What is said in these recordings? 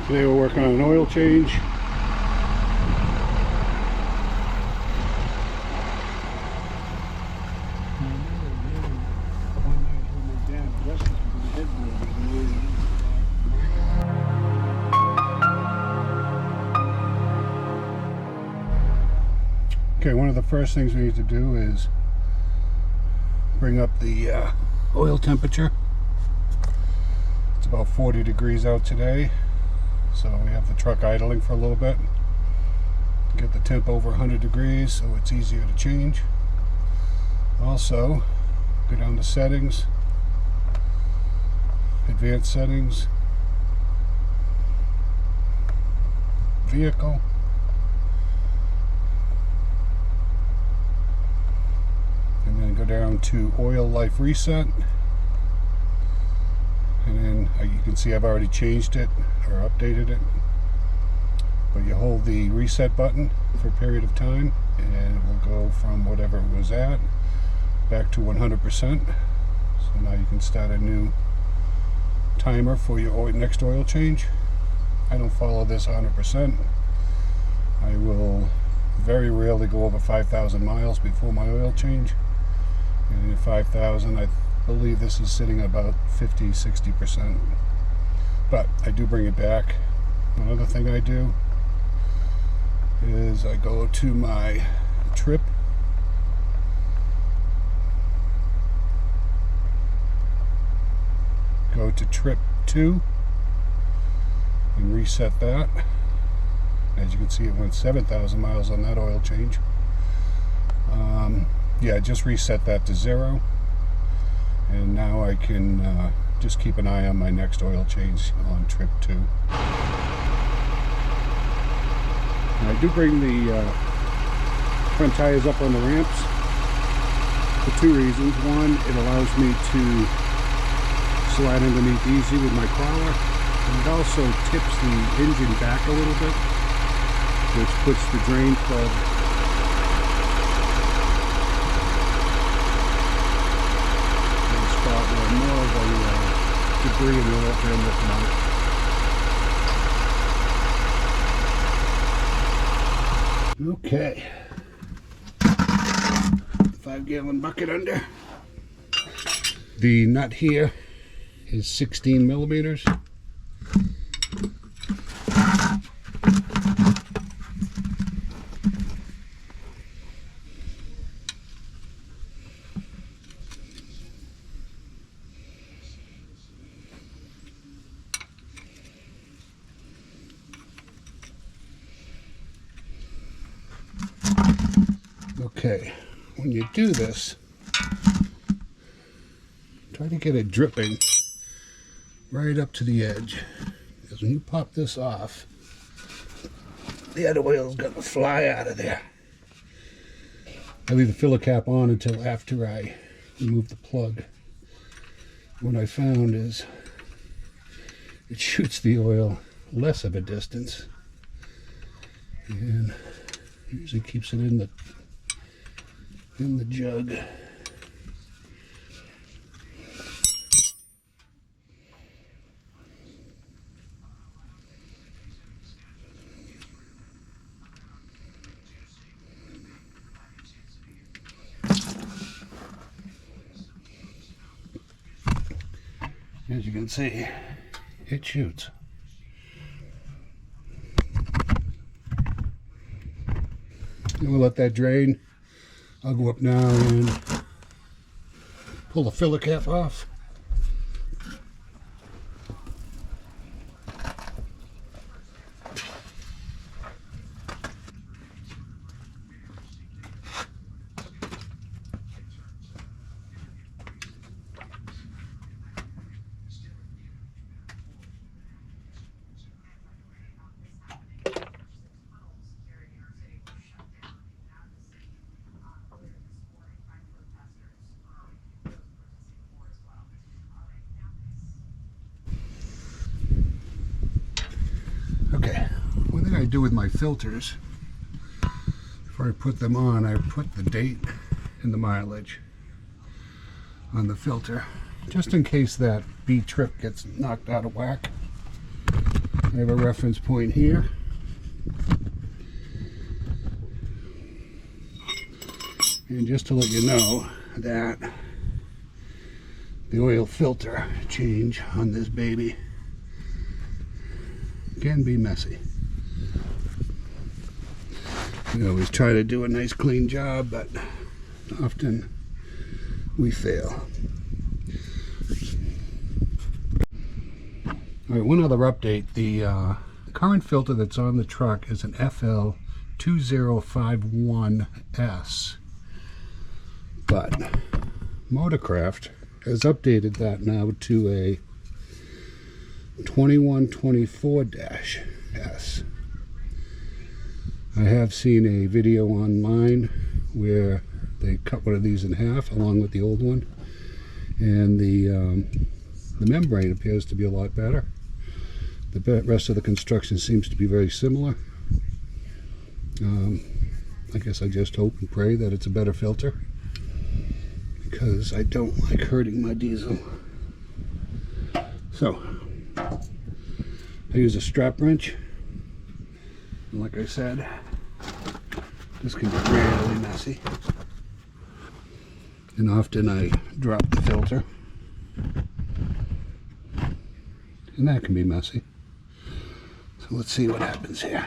Today we're working on an oil change. Okay, one of the first things we need to do is bring up the oil temperature. It's about 40 degrees out today, so we have the truck idling for a little bit. Get the temp over 100 degrees so it's easier to change. Also, go down to settings, advanced settings, vehicle, and then go down to oil life reset, and then you can see I've already changed it or updated it, but you hold the reset button for a period of time and it will go from whatever it was at back to 100%. So now you can start a new timer for your next oil change. I don't follow this 100%. I will very rarely go over 5,000 miles before my oil change. And at 5,000, I believe this is sitting at about 50-60%. But I do bring it back. Another thing I do is I go to my trip, go to trip 2 and reset that. As you can see, it went 7,000 miles on that oil change. Yeah, just reset that to 0, and now I can just keep an eye on my next oil change on trip 2. And I do bring the front tires up on the ramps for 2 reasons. One, it allows me to slide underneath easy with my crawler, and it also tips the engine back a little bit, which puts the drain plug in a spot where more of the debris and oil can come out. 5-gallon bucket under. The nut here is 16 millimeters. Okay, when you do this, try to get it dripping right up to the edge, because when you pop this off, the other oil is going to fly out of there. I leave the filler cap on until after I remove the plug. What I found is it shoots the oil less of a distance and usually keeps it in the jug. As you can see, it shoots. And we'll let that drain. I'll go up now and pull the filler cap off. Okay, one thing I do with my filters, before I put them on, I put the date and the mileage on the filter, just in case that B trip gets knocked out of whack. I have a reference point here. And just to let you know that the oil filter change on this baby can be messy. We always try to do a nice clean job, but often we fail. Alright, one other update. The current filter that's on the truck is an FL2051S. But Motorcraft has updated that now to a 2124-S. I have seen a video online where they cut one of these in half along with the old one, and the membrane appears to be a lot better. The rest of the construction seems to be very similar. I guess I just hope and pray that it's a better filter, because I don't like hurting my diesel. So I use a strap wrench, and like I said, this can be really messy, and often I drop the filter, and that can be messy. So let's see what happens here.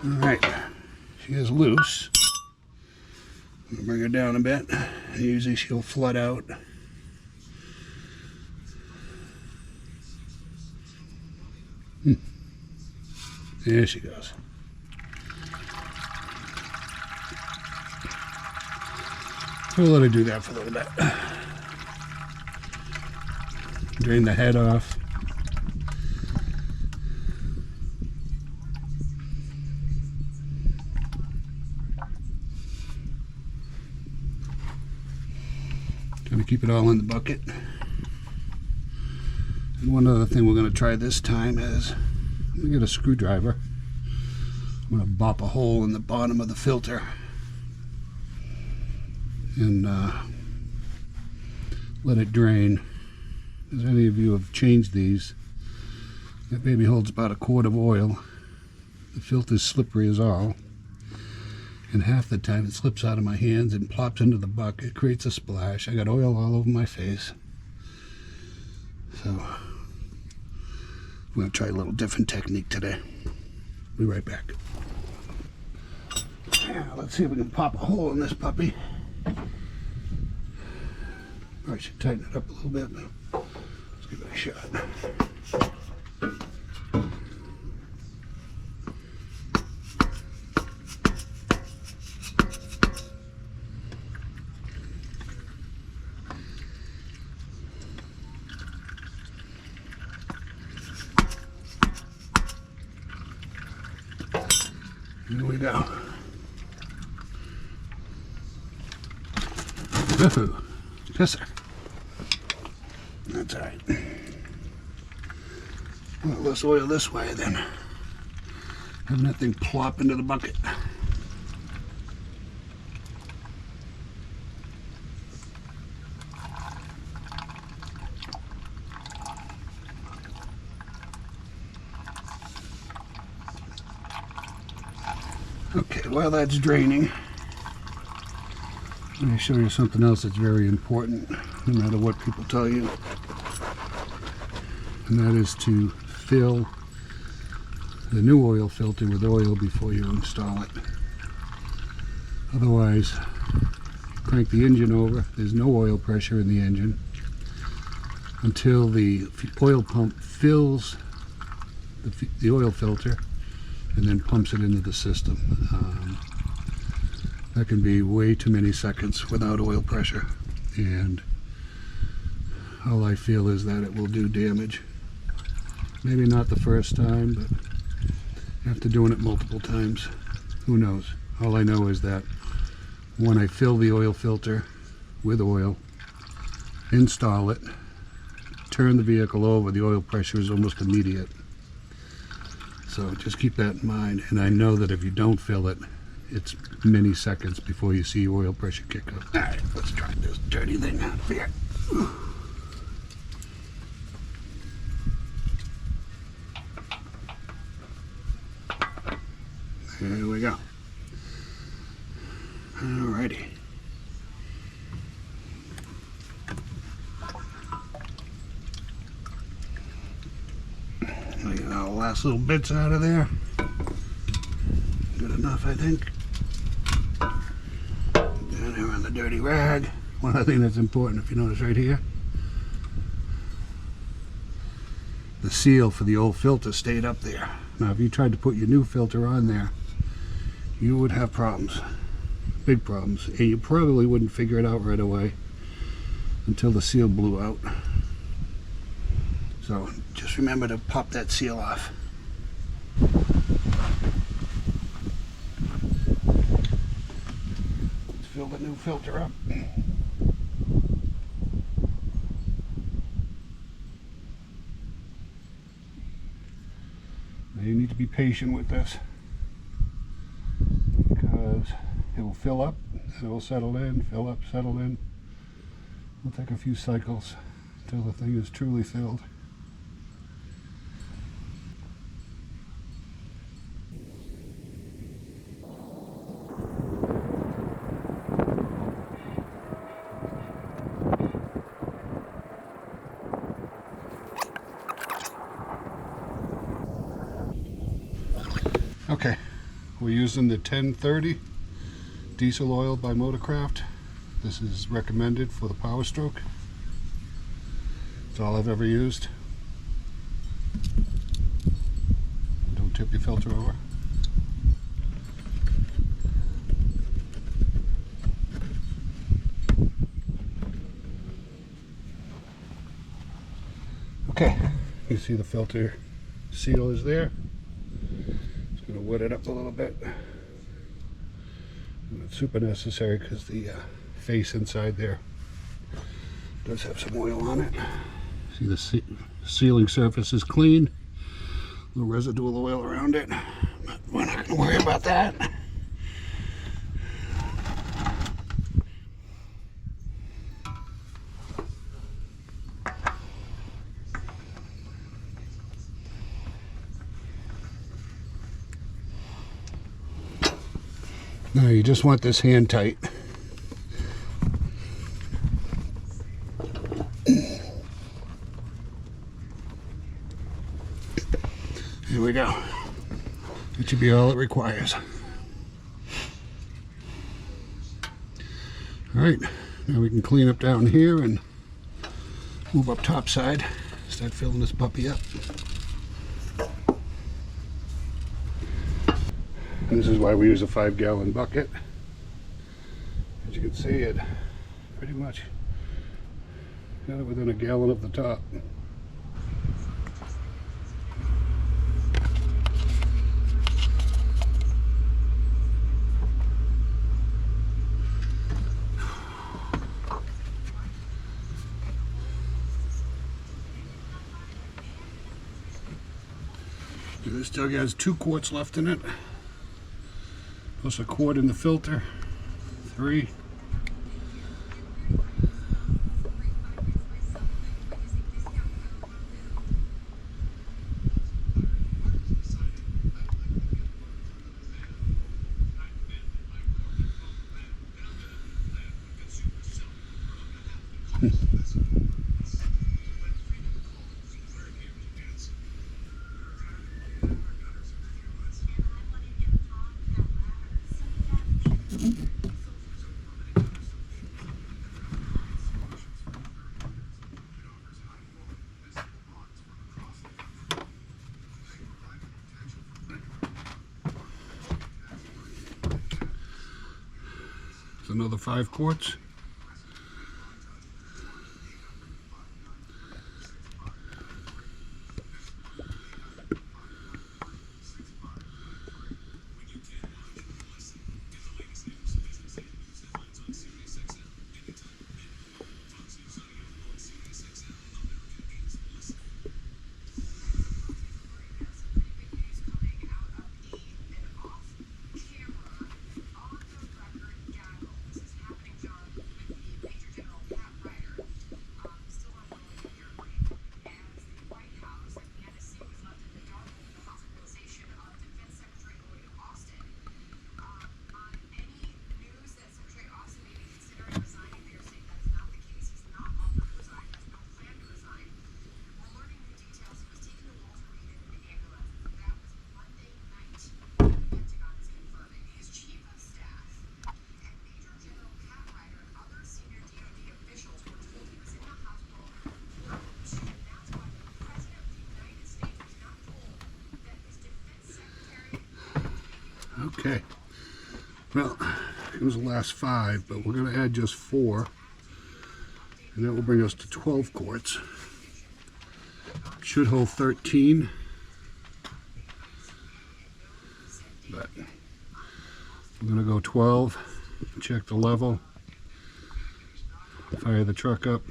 Alright, she is loose. I'm gonna bring her down a bit. Usually she'll flood out. There she goes. We'll let her do that for a little bit. Drain the head off. Trying to keep it all in the bucket. And one other thing we're going to try this time is, I'm going to get a screwdriver. I'm going to bop a hole in the bottom of the filter. And let it drain. As any of you have changed these, that baby holds about a quart of oil. The filter's slippery as all, and half the time it slips out of my hands and plops into the bucket, creates a splash. I got oil all over my face. So I'm going to try a little different technique today. Be right back. Yeah, let's see if we can pop a hole in this puppy. I should tighten it up a little bit, but let's give it a shot. Here we go. Woohoo! Pisser. That's alright. Well, less oil this way than having that thing plop into the bucket. Okay, while that's draining, let me show you something else that's very important, no matter what people tell you. And that is to fill the new oil filter with oil before you install it. Otherwise, crank the engine over, there's no oil pressure in the engine until the oil pump fills the oil filter and then pumps it into the system. That can be way too many seconds without oil pressure, and all I feel is that it will do damage. Maybe not the first time, but after doing it multiple times, who knows? All I know is that when I fill the oil filter with oil, install it, turn the vehicle over, the oil pressure is almost immediate. So just keep that in mind. And I know that if you don't fill it, it's many seconds before you see your oil pressure kick up. All right, let's try this dirty thing out of here. There we go. Alrighty. Get all the last little bits out of there. Good enough, I think. Down here on the dirty rag. One other thing that's important, if you notice right here, the seal for the old filter stayed up there. Now, if you tried to put your new filter on there, you would have problems, big problems, and you probably wouldn't figure it out right away until the seal blew out. So just remember to pop that seal off. Let's fill the new filter up. Now you need to be patient with this, because it will fill up, it will settle in, fill up, settle in. It'll take a few cycles until the thing is truly filled. Okay, we're using the 1030 diesel oil by Motorcraft. This is recommended for the Power Stroke. It's all I've ever used. Don't tip your filter over. Okay, you see the filter seal is there. Just going to wet it up a little bit. And it's super necessary because the face inside there does have some oil on it. See the sealing surface is clean. A little residual oil around it, but we're not going to worry about that. Now you just want this hand tight. Here we go. That should be all it requires. Alright, now we can clean up down here and move up top side. Start filling this puppy up. And this is why we use a 5-gallon bucket. As you can see, it pretty much got it within a gallon of the top. This jug has 2 quarts left in it, plus a quart in the filter, 3. Another 5 quarts. Okay. Well, it was the last 5, but we're going to add just 4. And that will bring us to 12 quarts. Should hold 13. But we're going to go 12. Check the level. Fire the truck up.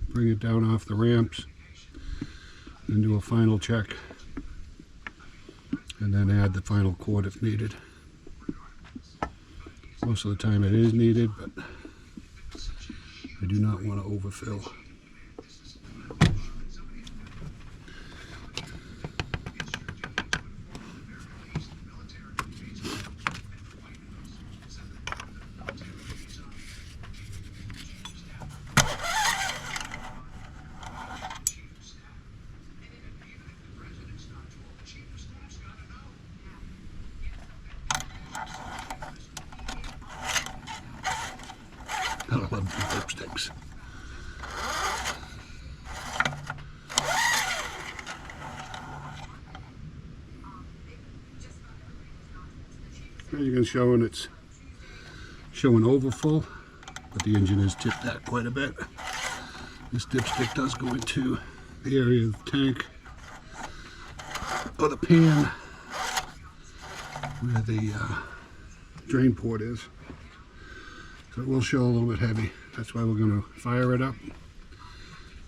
Bring it down off the ramps. Then do a final check. And then add the final quart if needed. Most of the time it is needed, but I do not want to overfill. I love the dipsticks. As you can show, and it's showing overfull, but the engine is tipped that quite a bit. This dipstick does go into the area of the tank or the pan where the drain port is. So it will show a little bit heavy. That's why we're going to fire it up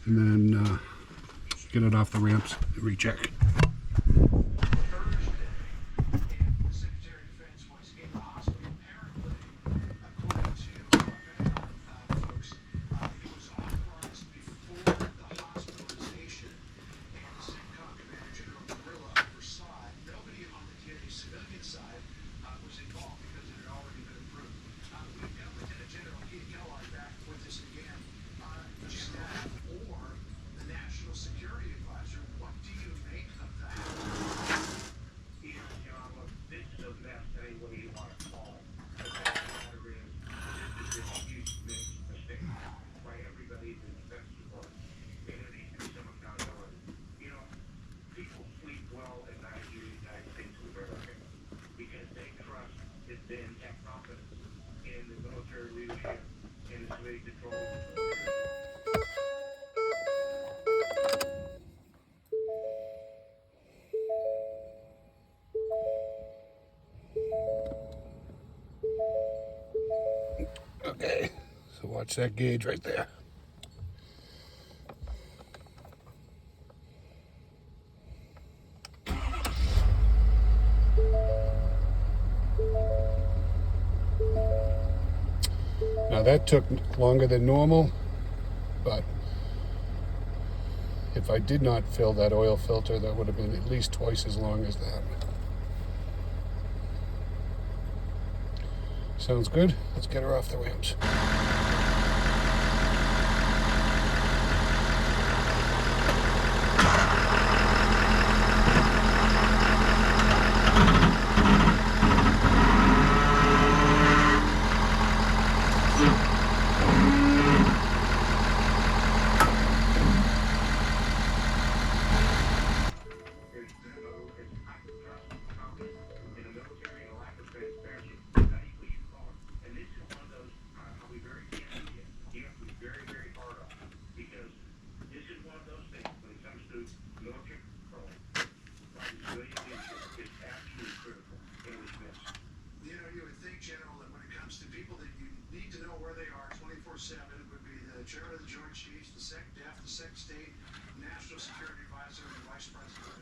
and then get it off the ramps and recheck. Okay, so watch that gauge right there. Now that took longer than normal, but if I did not fill that oil filter, that would have been at least twice as long as that. Sounds good. Let's get her off the ramps. Chairman of the Joint Chiefs, the SecDef, the SecState, National Security Advisor, and the Vice President.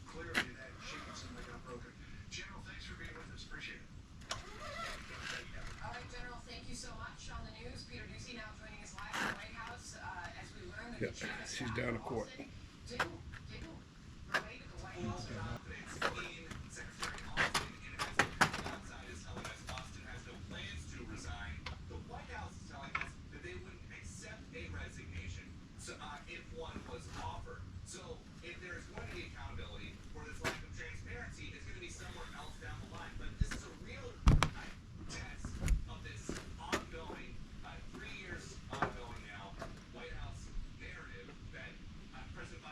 Clearly, that chicken seemed like unbroken. General, thanks for being with us. Appreciate it. All right, General, thank you so much. On the news, Peter Ducey now joining us live in the White House as we learn that the Chief of She's Staff down a court. didn't relate at the White House about Secretary Austin in a message outside is telling us Austin has no plans to resign. The White House is telling us that they wouldn't accept a resignation if one was offered. So if there's going to be accountability for this lack of transparency, it's going to be somewhere else down the line. But this is a real test of this ongoing, 3 years ongoing now, White House narrative that President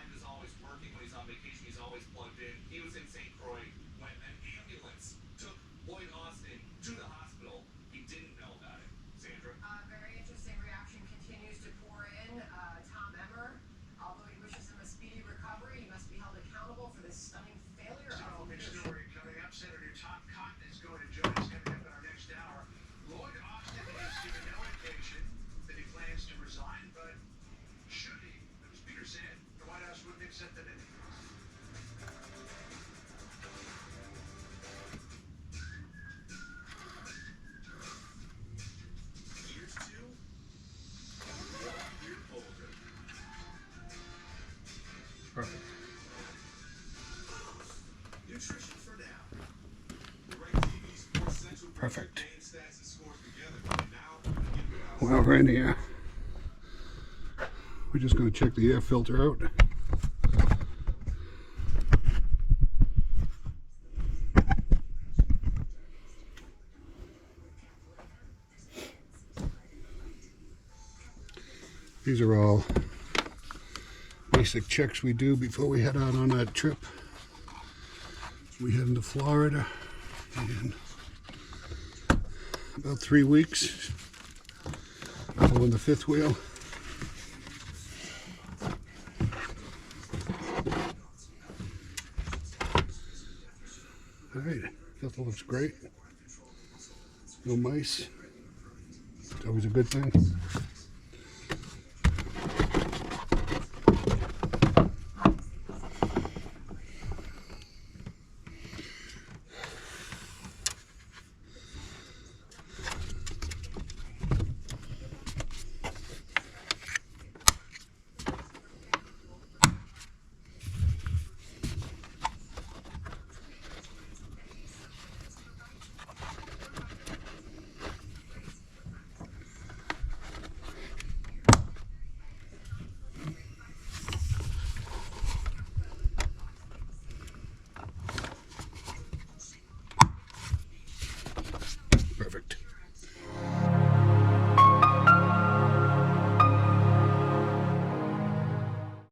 Perfect. Main stats and scores together. And now, While we're in here, we're just going to check the air filter out. These are all basic checks we do before we head out on that trip. We head into Florida in about 3 weeks. Pulling the fifth wheel. All right, filter looks great. No mice. It's always a good thing.